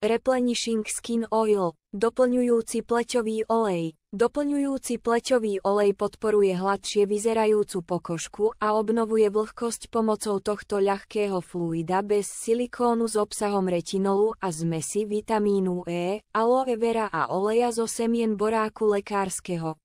Replenishing Skin Oil, doplňujúci pleťový olej. Doplňujúci pleťový olej podporuje hladšie vyzerajúcu pokožku a obnovuje vlhkosť pomocou tohto ľahkého fluida bez silikónu s obsahom retinolu a zmesi vitamínu E, aloe vera a oleja zo semien boráku lekárskeho.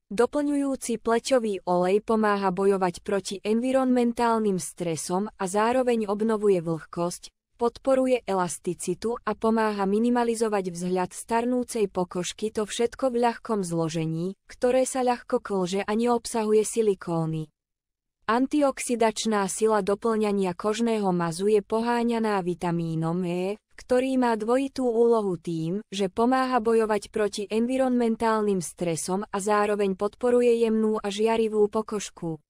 Doplňujúci pleťový olej pomáha bojovať proti environmentálnym stresom a zároveň obnovuje vlhkosť, podporuje elasticitu a pomáha minimalizovať vzhľad starnúcej pokožky, to všetko v ľahkom zložení, ktoré sa ľahko klže a neobsahuje silikóny. Antioxidačná sila doplňania kožného mazu je poháňaná vitamínom E, ktorý má dvojitú úlohu tým, že pomáha bojovať proti environmentálnym stresom a zároveň podporuje jemnú a žiarivú pokožku.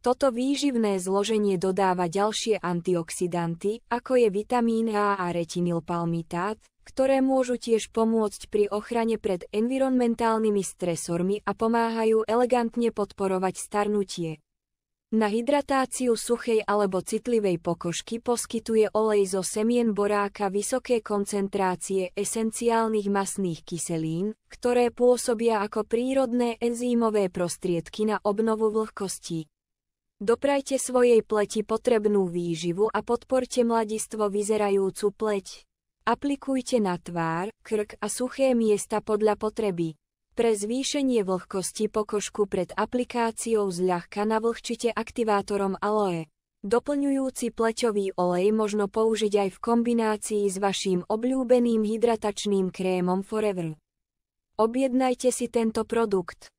Toto výživné zloženie dodáva ďalšie antioxidanty, ako je vitamín A a retinylpalmitát, ktoré môžu tiež pomôcť pri ochrane pred environmentálnymi stresormi a pomáhajú elegantne podporovať starnutie. Na hydratáciu suchej alebo citlivej pokožky poskytuje olej zo semien boráka vysoké koncentrácie esenciálnych mastných kyselín, ktoré pôsobia ako prírodné enzýmové prostriedky na obnovu vlhkosti. Doprajte svojej pleti potrebnú výživu a podporte mladistvo vyzerajúcu pleť. Aplikujte na tvár, krk a suché miesta podľa potreby. Pre zvýšenie vlhkosti pokožku pred aplikáciou zľahka navlhčite aktivátorom aloe. Doplňujúci pleťový olej možno použiť aj v kombinácii s vaším obľúbeným hydratačným krémom Forever. Objednajte si tento produkt.